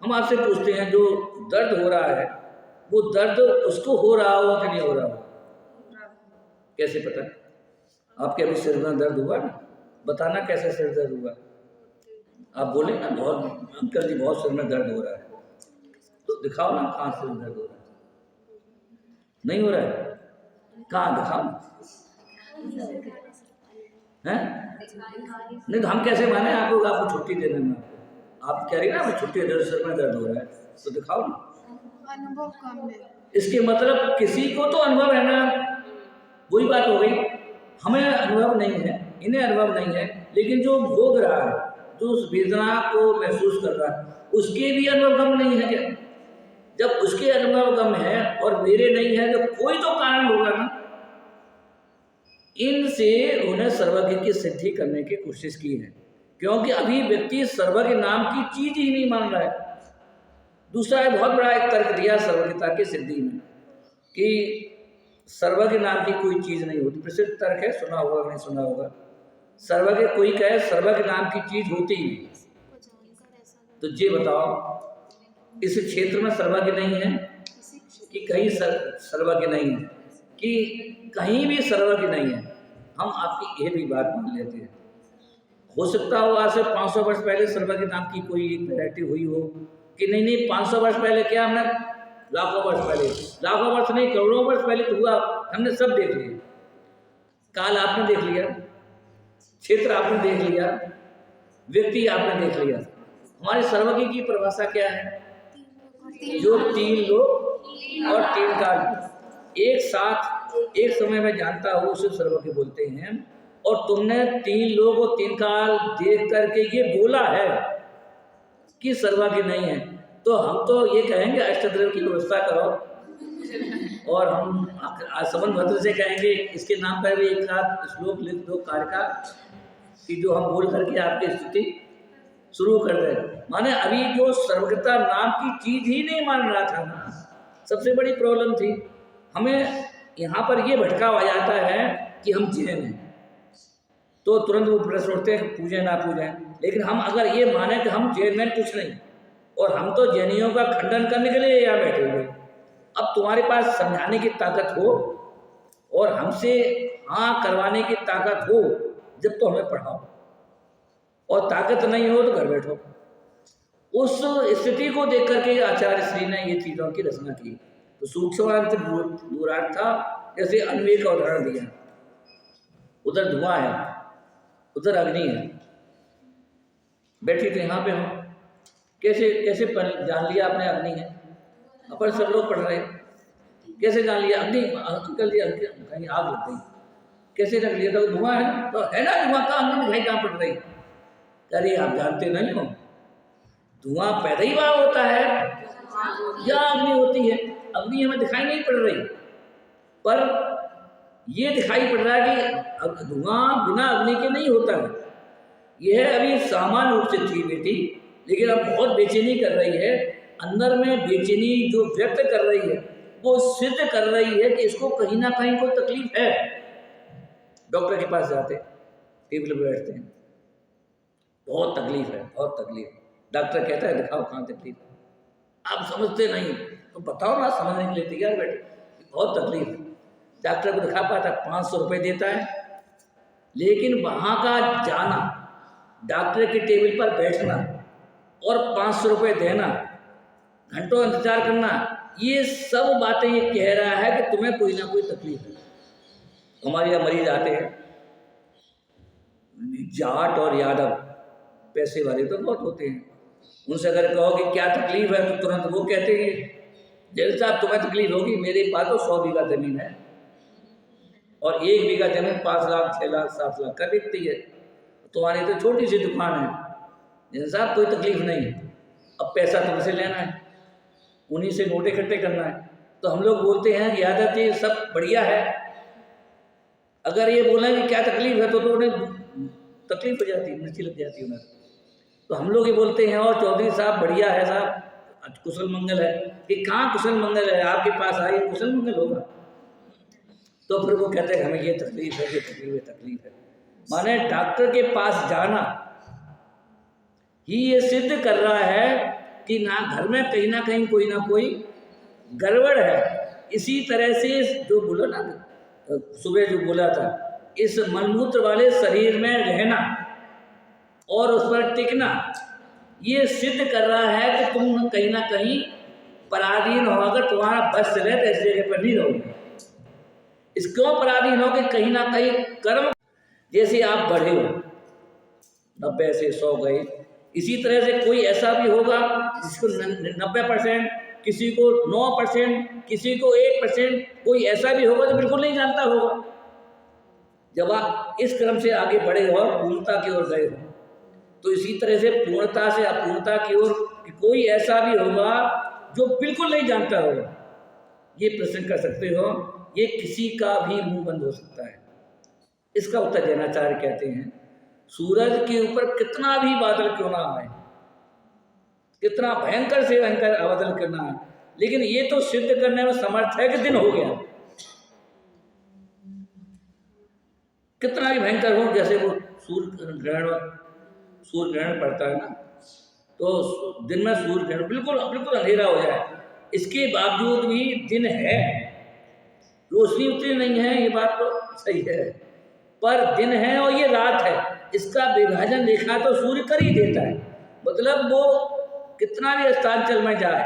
हम आपसे पूछते हैं, जो दर्द हो रहा है वो दर्द उसको हो रहा हो कि नहीं हो रहा हो? कैसे पता? आपके अभी सिर में दर्द हुआ ना, बताना कैसे सिर दर्द हुआ? आप बोले ना बहुत अंकल जी बहुत सिर में दर्द हो रहा है, तो दिखाओ ना कहाँ सिर में दर्द हो रहा है। नहीं हो रहा है, कहाँ दिखाओ हैं? नहीं तो हम कैसे माने आपको छुट्टी देने में? आप कह रही ना हमें छुट्टी दर्द सिर में दर्द हो रहा है, तो दिखाओ ना। अनुभव कम है। इसके मतलब किसी को तो अनुभव है ना, वही बात हो गई। हमें अनुभव नहीं है, इन्हें अनुभव नहीं है, लेकिन जो भोग रहा है, जो उस वेदना को महसूस कर रहा है, उसके भी अनुभव गम नहीं है क्या? जब उसके अनुभव गम है और मेरे नहीं है, तो कोई तो कारण होगा ना। इनसे उन्हें सर्वज्ञ की सिद्धि करने की कोशिश की है, क्योंकि अभी व्यक्ति सर्वज्ञ नाम की चीज ही नहीं मान रहा है। दूसरा है, बहुत बड़ा एक तर्क दिया सर्वज्ञता की सिद्धि में कि सर्वज्ञ नाम की कोई चीज नहीं होती। प्रसिद्ध तर्क है, सुना होगा नहीं सुना होगा। सर्वज्ञ कोई कहे सर्वज्ञ नाम की चीज होती ही नहीं, तो ये बताओ इस क्षेत्र में सर्वज्ञ नहीं है कि कहीं सर्वज्ञ नहीं है, कि कहीं भी सर्वज्ञ नहीं है? हम आपकी ये भी बात मान लेते हैं। हो सकता हो आज से 500 वर्ष पहले सर्वज्ञ नाम की कोई एक वैरायटी हुई हो, कि नहीं 500 वर्ष पहले क्या, हमने लाखों वर्ष पहले, लाखों वर्ष नहीं करोड़ों वर्ष पहले तो हुआ, हमने सब देख लिया। काल आपने देख लिया, क्षेत्र आपने देख लिया, व्यक्ति आपने देख लिया। हमारे सर्वज्ञ की परिभाषा क्या है? जो 3 लोग और 3 काल एक साथ एक समय में जानता हो उसे सर्वज्ञ बोलते हैं। और तुमने 3 लोग और 3 काल देख करके ये बोला है कि सर्वज्ञ नहीं है, तो हम तो ये कहेंगे अष्टद्रव्य की व्यवस्था करो, और हम संबंध भद्र से कहेंगे इसके नाम पर भी एक साथ श्लोक लिख दो कार्य का, कि जो हम बोल करके आपकी स्तुति शुरू कर दें। माने अभी जो सर्वज्ञता नाम की चीज ही नहीं मान रहा था ना, सबसे बड़ी प्रॉब्लम थी। हमें यहाँ पर ये भटकाव आ जाता है कि हम जैन हैं, तो तुरंत वो प्रश्न उठते हैं कि पूजें ना पूजें। लेकिन हम अगर ये माने कि हम जैन में कुछ नहीं, और हम तो जैनियों का खंडन करने के लिए यहाँ बैठे हुए, अब तुम्हारे पास समझाने की ताकत हो और हमसे हाँ करवाने की ताकत हो, जब तो हमें पढ़ाओ, और ताकत नहीं हो तो घर बैठो। उस स्थिति को देख करके आचार्य श्री ने ये चीज़ों की रचना की। तो सूक्ष्म दूरार्थ था, जैसे अन्वय का उदाहरण दिया, उधर धुआं है, उधर अग्नि है, बैठी थे यहाँ पे हम, कैसे कैसे जान लिया आपने अग्नि है? अपन सब लोग पढ़ रहे, कैसे जान लिया अग्नि? अंकल जी कहीं आग लग गई, कैसे रख लिया? तो धुआं है, तो है ना धुआं का अग्नि दिखाई कहाँ पड़ रही? अरे आप जानते नहीं हो, धुआं पैदा ही वहाँ होता है या अग्नि होती है? अग्नि हमें दिखाई नहीं पड़ रही, पर ये दिखाई पड़ रहा है कि धुआं बिना अग्नि के नहीं होता है। यह अभी सामान्य रूप से थी बेटी, लेकिन अब बहुत बेचैनी कर रही है। अंदर में बेचैनी जो व्यक्त कर रही है, वो सिद्ध कर रही है कि इसको कहीं ना कहीं कोई तकलीफ है। डॉक्टर के पास जाते, टेबल पर बैठते हैं, बहुत तकलीफ है, बहुत तकलीफ। डॉक्टर कहता है दिखाओ कहाँ तकलीफ है। आप समझते नहीं तो बताओ ना, समझने के लिए तैयार बैठे, बहुत तकलीफ है। डॉक्टर को दिखा पाता, 500 रुपये देता है, लेकिन वहाँ का जाना, डॉक्टर के टेबल पर बैठना और 500 रुपये देना, घंटों इंतजार करना, ये सब बातें ये कह रहा है कि तुम्हें कोई ना कोई तकलीफ है। हमारे यहाँ मरीज आते हैं, जाट और यादव, पैसे वाले तो बहुत होते हैं, उनसे अगर कहो कि क्या तकलीफ है तो तुरंत वो कहते हैं जैसे साहब तुम्हें तकलीफ होगी, मेरे पास तो 100 बीघा जमीन है और 1 बीघा जमीन 5 लाख 6 लाख 7 लाख का बिकती है। तुम्हारी तो छोटी सी दुकान है, जैसे साहब कोई तकलीफ नहीं, अब पैसा तुमसे लेना है, उन्हीं से नोट इकट्ठे करना है। तो हम लोग बोलते हैं कि आदत ये सब बढ़िया है, अगर ये बोलें कि क्या तकलीफ है तो उन्हें तकलीफ हो जाती है, मिर्ची लग जाती है उन्हें। तो हम लोग ये बोलते हैं और चौधरी साहब बढ़िया है साहब, कुशल मंगल है, कि कहाँ कुशल मंगल है, आपके पास आइए कुशल मंगल होगा। तो फिर वो कहते हैं हमें ये तकलीफ है, ये तकलीफ है, तकलीफ है। माने डॉक्टर के पास जाना ही ये सिद्ध कर रहा है कि ना घर में कहीं ना कहीं कोई ना कोई गड़बड़ है। इसी तरह से जो बोला ना सुबह जो बोला था, इस मलमूत्र वाले शरीर में रहना और उस पर टिकना ये सिद्ध कर रहा है कि तुम कहीं ना कहीं पराधीन हो। अगर तुम्हारा बस चले तो इस जगह पर नहीं रहोगे। इस क्यों पराधीन हो कि कहीं ना कहीं कर्म, जैसे आप बढ़े हो 90 से 100 गए, इसी तरह से कोई ऐसा भी होगा जिसको 90%, किसी को 9%, किसी को 1%, कोई ऐसा भी होगा जो बिल्कुल नहीं जानता होगा। जब आप इस क्रम से आगे बढ़े और पूर्णता की ओर गए हो, तो इसी तरह से पूर्णता से अपूर्णता की ओर कोई ऐसा भी होगा जो बिल्कुल नहीं जानता होगा। ये प्रश्न कर सकते हो, ये किसी का भी मुंह बंद हो सकता है। इसका उत्तर जैनाचार्य कहते हैं, सूरज के ऊपर कितना भी बादल क्यों ना आए, कितना भयंकर से भयंकर बादल क्यों ना आए, लेकिन ये तो सिद्ध करने में समर्थ है कि दिन हो गया। कितना भी भयंकर हो, जैसे वो सूर्य ग्रहण पड़ता है ना, तो दिन में सूर्य ग्रहण बिल्कुल बिल्कुल अंधेरा हो जाए, इसके बावजूद भी दिन है, रोशनी उतनी नहीं है, ये बात तो सही है, पर दिन है और ये रात है, इसका विभाजन देखा तो सूर्य कर ही देता है। मतलब वो कितना भी अस्तांचल में जाए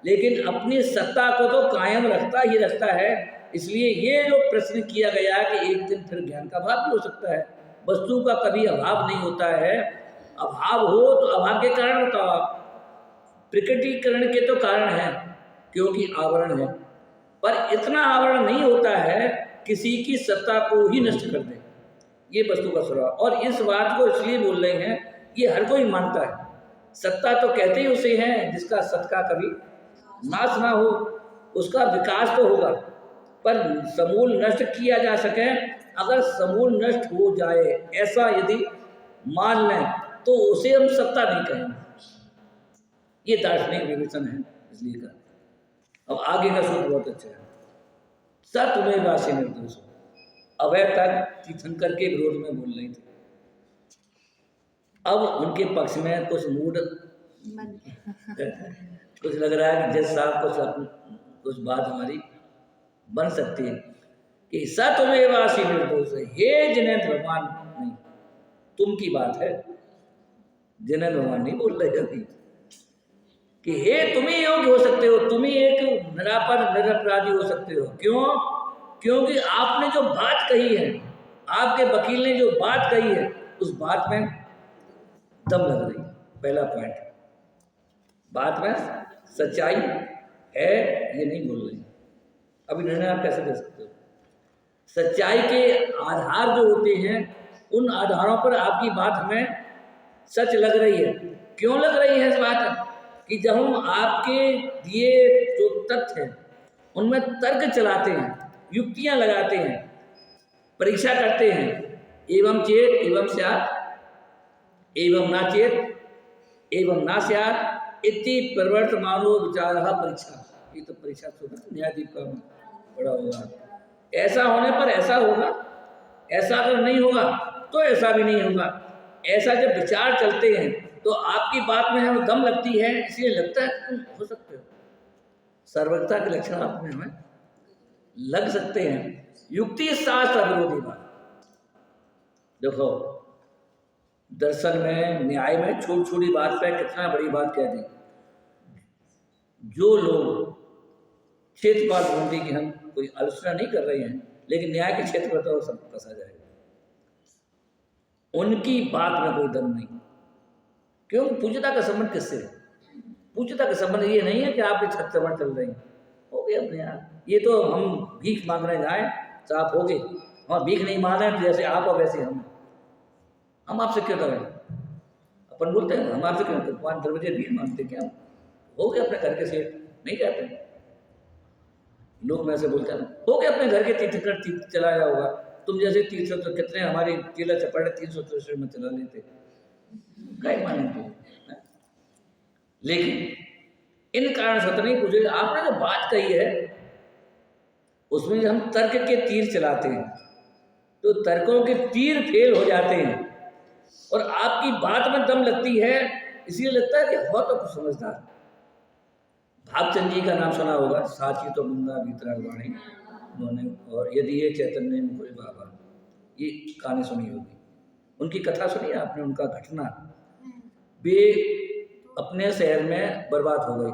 लेकिन अपनी सत्ता को तो कायम रखता ही रखता है। इसलिए ये जो प्रश्न किया गया कि एक दिन फिर ज्ञान का अभाव भी हो सकता है, वस्तु का कभी अभाव नहीं होता है। अभाव हो तो अभाव के कारण बताओ आप, प्रकटीकरण के तो कारण है क्योंकि आवरण है, पर इतना आवरण नहीं होता है किसी की सत्ता को ही नष्ट कर दे, ये वस्तु का स्वभाव। और इस बात को इसलिए बोल रहे हैं, ये हर कोई मानता है, सत्ता तो कहते ही उसे हैं जिसका सत्ता कभी नाश ना हो, उसका विकास तो होगा, पर समूल नष्ट किया जा सके, अगर समूल नष्ट हो जाए ऐसा यदि मान लें तो उसे हम सत्ता नहीं कहेंगे। ये दार्शनिक विवेचन है इसलिए का। अब आगे का सूत्र बहुत अच्छा है, सत्वमेवासी निर्दोष। अभय तक तीर्थंकर के विरोध में बोल रही थी, अब उनके पक्ष में कुछ मूड कुछ लग रहा है कि जज साहब कुछ बात हमारी बन सकती है कि सत्वमेवासी निर्दोष। हे जिनेंद्र भगवान, नहीं तुम की बात है, जिनेंद्र भगवान नहीं बोल रहे अभी, कि हे तुम ही योग्य हो सकते हो, तुम ही एक निरापद निरपराधी हो सकते हो। क्यों? क्योंकि आपने जो बात कही है, आपके वकील ने जो बात कही है, उस बात में दम लग रही है। पहला पॉइंट, बात में सच्चाई है, ये नहीं बोल रही। अभी निर्णय आप कैसे दे सकते हो? सच्चाई के आधार जो होते हैं, उन आधारों पर आपकी बात हमें सच लग रही है। क्यों लग रही है इस बात कि जब हम आपके दिए जो तथ्य हैं उनमें तर्क चलाते हैं, युक्तियां लगाते हैं, परीक्षा करते हैं, एवं चेत एवं स्यात् एवं ना चेत एवं ना स्यात् इति प्रवर्तमानो विचारः परीक्षा। ये तो परीक्षा सुना न्यायाधीश का बड़ा होगा, ऐसा होने पर ऐसा होगा, ऐसा अगर नहीं होगा तो ऐसा भी नहीं होगा। ऐसा जब विचार चलते हैं तो आपकी बात में हमें दम लगती है, इसलिए लगता है कि तुम हो सकते हो। सर्वज्ञता के लक्षण आप में हमें लग सकते हैं। युक्ति शास्त्र विरोधी बात देखो, दर्शन में न्याय में छोटी छोटी बात पे कितना बड़ी बात कह दी। जो लोग क्षेत्रपात ढूंढते कि हम कोई आलोचना नहीं कर रहे हैं, लेकिन न्याय के क्षेत्र में तो सब फंसा जाएगा, उनकी बात में कोई दम नहीं। क्यों? पूज्यता का संबंध किससे है? पूज्यता का संबंध ये नहीं है कि आपके छत चढ़ चल रही हो गए अपने यहाँ। ये तो हम भीख मांगने जाए, साफ हो गए, हम भीख नहीं मांग रहे हैं जैसे आप और वैसे हम आपसे क्यों डरें? अपन बोलते हैं हम आपसे क्यों भगवान दरवाजे भीख मांगते क्या? हो गए अपने घर के सेठ, नहीं कहते लोग, में से बोलते हैं हो गए अपने घर के तीर्थ चलाया होगा, तुम जैसे 300 तो कितने हमारे चेला चपाटे 300 में चला लेते, क्या मानेंगे? लेकिन इन कारण से तो नहीं पूछे। आपने जो बात कही है उसमें हम तर्क के तीर चलाते हैं तो तर्कों के तीर फेल हो जाते हैं, और आपकी बात में दम लगती है, इसलिए लगता है कि हो तो कुछ समझदार। भागचंद जी का नाम सुना होगा, साची तो गंगा भीतराग वाणी उन्होंने, और यदि ये चैतन्य मुकुल बाबा, ये कहानी सुनी होगी, उनकी कथा सुनी आपने, उनका घटना। वे अपने शहर में बर्बाद हो गए,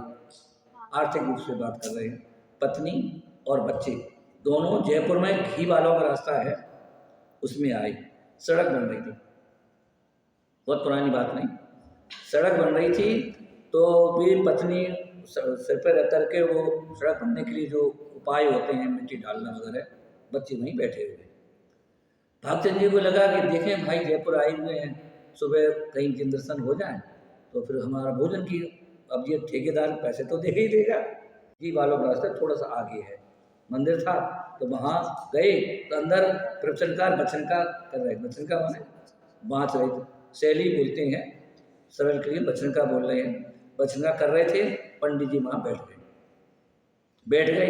आर्थिक रूप से बात कर रहे हैं, पत्नी और बच्चे दोनों जयपुर में घी वालों का रास्ता है उसमें आए, सड़क बन रही थी, बहुत पुरानी बात नहीं, सड़क बन रही थी, तो वे पत्नी सिर पर रख करके वो सड़क बनने के लिए जो उपाय होते हैं मिट्टी डालना वगैरह, बच्चे वहीं बैठे हुए। भागचंद जी को लगा कि देखें भाई जयपुर आए हुए हैं, सुबह कहीं जिन दर्शन हो जाए तो फिर हमारा भोजन की, अब ये ठेकेदार पैसे तो देगा ही देगा। घी वालों का रास्ता थोड़ा सा आगे है, मंदिर था, तो वहाँ गए तो अंदर प्रवचनकार बचनकार कर रहे, बचनकार माने बाँच रहे थे, शैली बोलते हैं सरल के लिए, बचनकार बोल रहे हैं, बचनकार कर रहे थे। पंडित जी वहाँ बैठ गए।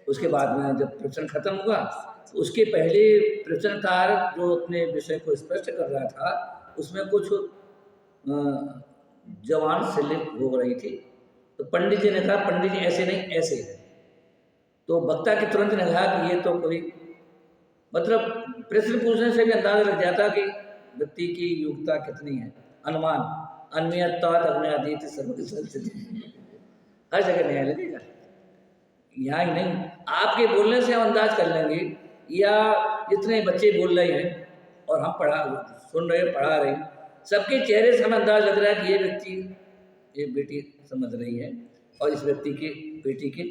उसके बाद में जब प्रवचन खत्म हुआ, उसके पहले प्रवचनकार जो अपने विषय को स्पष्ट कर रहा था, उसमें कुछ जवान स्लिप हो रही थी, तो पंडित जी ने कहा पंडित जी ऐसे नहीं ऐसे है, तो वक्ता के तुरंत ने कहा कि ये तो कोई, मतलब प्रश्न पूछने से भी अंदाजा लग जाता कि व्यक्ति की योग्यता कितनी है, अनुमान, अन्यतादीत सर्वस्थिति, हर जगह न्याय लगेगा, यहाँ ही नहीं, आपके बोलने से हम अंदाज कर लेंगे, या जितने बच्चे बोल रहे हैं और हम सुन रहे हैं, पढ़ा रहे हैं, सबके चेहरे से हमें अंदाज लग रहा है कि ये व्यक्ति, ये बेटी समझ रही है, और इस व्यक्ति की बेटी के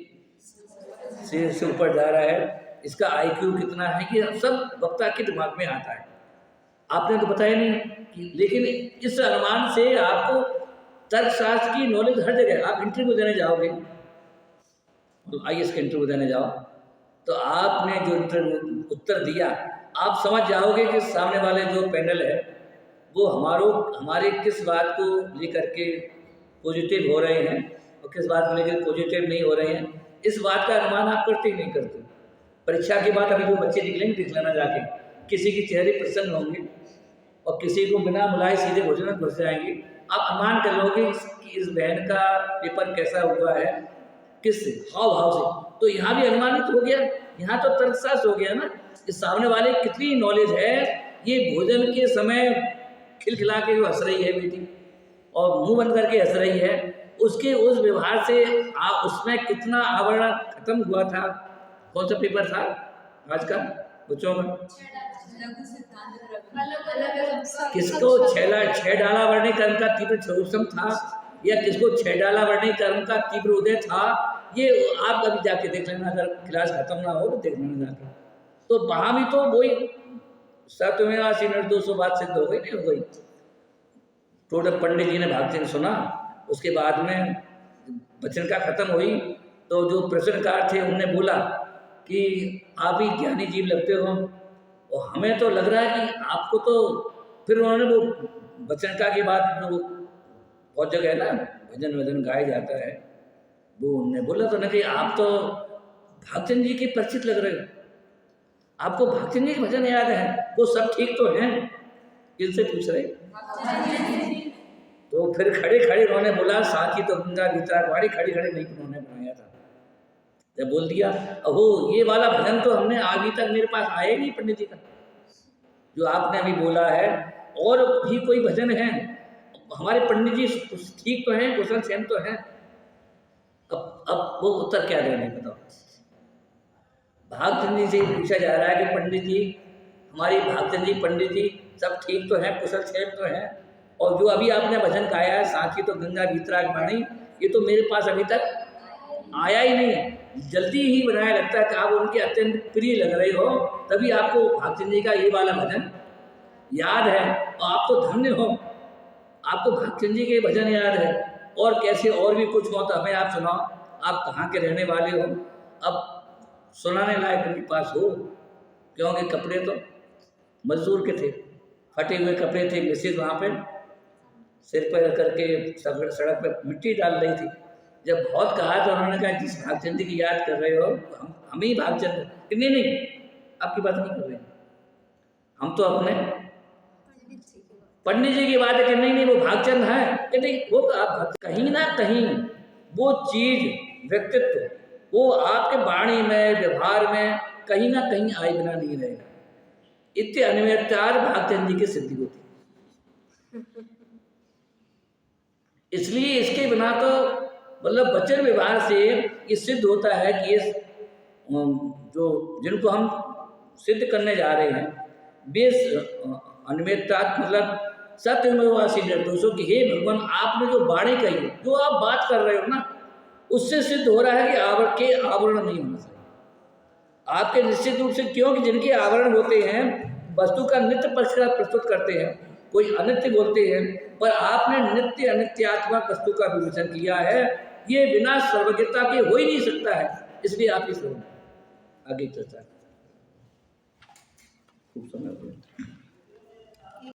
सिर से ऊपर जा रहा है, इसका IQ कितना है, कि सब वक्ता के दिमाग में आता है। आपने तो बताया नहीं कि, लेकिन इस अनुमान से आपको तर्कशास्त्र की नॉलेज हर जगह, आप इंटरव्यू देने जाओगे, तो IAS का इंटरव्यू देने जाओ, तो आपने जो इंटरव्यू उत्तर दिया, आप समझ जाओगे कि सामने वाले जो पैनल है वो हमारे किस बात को लेकर के पॉजिटिव हो रहे हैं और किस बात को लेकर पॉजिटिव नहीं हो रहे हैं, इस बात का अनुमान आप करते ही नहीं करते। परीक्षा के बाद अभी जो बच्चे निकलेंगे देख लेना जाके, किसी के चेहरे प्रसन्न होंगे और किसी को बिना बुलाए सीधे भोजन में घुस जाएंगे, आप अनुमान कर लोगे कि इस बहन का पेपर कैसा हुआ है, किस हाव भाव से, तो यहाँ भी अनुमानित हो गया, यहाँ तो तर्कशास्त्र हो गया ना, कि सामने वाले कितनी नॉलेज है, ये भोजन के समय खिलखिला के जो हंस रही है बेटी और मुंह बंद करके हंस रही है, उसके उस व्यवहार से उसमें कितना आवरण खत्म हुआ था। कौन सा पेपर था आज का बच्चों का? किसको छह डाला वर्णी कर्म का तीव्र क्षोभम था, या किसको 6 डाला वर्णी कर्म का तीव्र उदय था, ये आप कभी जाके देख लेना, अगर क्लास खत्म ना हो तो देख लेना जाके। तो वहाँ भी तो वही सत्यमेवासी निर्दोषो बात सिद्ध हो गई, नहीं हो गई। टोटल पंडित जी ने भागचंद सुना, उसके बाद में वचन का खत्म हुई, तो जो प्रश्नकार थे उन्होंने बोला कि आप ही ज्ञानी जीव लगते हो, और हमें तो लग रहा है कि आपको तो, फिर उन्होंने वो वचनका की बात जो बहुत जगह है ना भजन वजन गाया जाता है, वो उन्होंने बोला तो नहीं, आप तो भागचंद जी के परिचित लग रहे हो, आपको भागचंद जी के भजन याद है, वो सब ठीक तो हैं, किनसे पूछ रहे? तो फिर खड़े खड़े उन्होंने बोला साची तो गंगा भीतराग खड़ी खड़े नहीं उन्होंने बनाया था, जब बोल दिया अहो ये वाला भजन तो हमने अभी तक मेरे पास आया नहीं पंडित जी का, जो आपने अभी बोला है, और भी कोई भजन है, हमारे पंडित जी ठीक तो हैं, कुशल सेन तो हैं, अब वो उत्तर क्या देंगे बताओ? भागचंद जी से पूछा जा रहा है कि पंडित जी, हमारी भागचंद जी पंडित जी सब ठीक तो हैं, कुशल सेन तो हैं, और जो अभी आपने भजन गाया है साची तो गंगा भीतराग वाणी, ये तो मेरे पास अभी तक आया ही नहीं, जल्दी ही बनाया लगता है कि आप उनके अत्यंत प्रिय लग रहे हो, तभी आपको भागचंद जी का ये वाला भजन याद है और आप तो धन्य हो, आपको भागचंद जी के भजन याद है। और कैसे और भी कुछ हो तो हमें आप सुनाओ, आप कहाँ के रहने वाले हो, अब सुनाने लायक उनके पास हो, क्योंकि कपड़े तो मजदूर के थे, फटे हुए कपड़े थे, मिसेज वहाँ पे सिर पर रख करके सड़क पर मिट्टी डाल रही थी। जब बहुत कहा तो उन्होंने कहा जिस भागचंद जी की याद कर रहे हो हम ही भागचंद, नहीं नहीं आपकी बात नहीं कर रहे, हम तो अपने पंडित जी की बात है कि नहीं नहीं वो भागचंद है कि नहीं, वो आप कहीं ना कहीं वो चीज व्यक्तित्व वो आपके वाणी में व्यवहार में कहीं ना कहीं आए बिना नहीं रहेगा। इतने अनिवार्यतार भागचंद जी की सिद्धि होती है, इसलिए इसके बिना तो मतलब वचन व्यवहार से ये सिद्ध होता है कि ये जो जिनको हम सिद्ध करने जा रहे हैं वे अनिवार्यता मतलब सत्यवासी निर्दोषों की हे भगवान आपने जो बाणी कही, जो आप बात कर रहे हो ना, उससे सिद्ध हो रहा है कि आवरण के आवरण नहीं होना चाहिए आपके, निश्चित रूप से, क्योंकि जिनके आवरण होते हैं वस्तु का नित्य पक्ष का प्रस्तुत करते हैं, कोई अनित्य बोलते हैं, पर आपने नित्य अनित्यात्मक वस्तु का विवेचन किया है, ये बिना सर्वज्ञता के हो ही नहीं सकता है, इसलिए आप इस आगे चर्चा खूब समय हो गया।